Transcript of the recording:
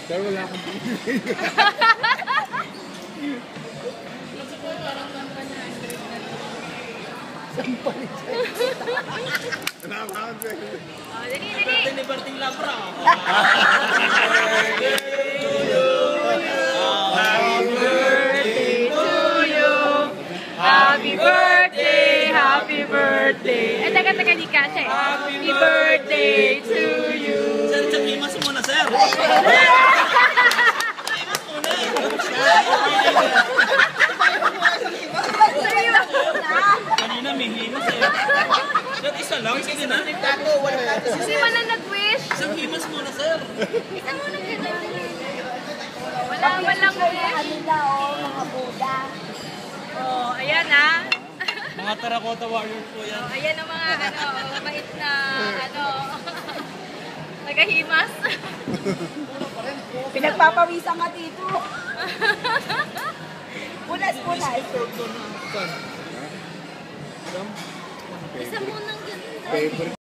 Pero wala akong pinili. Sampalin siya. Salamat, sir. Oh, dali, dali. Birthday ni Berting Labra. Happy birthday, happy birthday. Eh, taga-taga di ka siya. Happy birthday to you. Sir, himas muna, sir. Himas muna. Kanina may himas eh. Sir, isa lang. Sige na. Kasi man na nag-wish. Sir, himas muna, sir. Isa muna ka na. Walang wish. Mga Buddha. Oh, ayan ah. Mga terracotta warriors po yan. Oh, ayan ang mga mabait na nagahimas. Pinagpapawisan ka dito. Punas. Isa munang ganun. Favorite.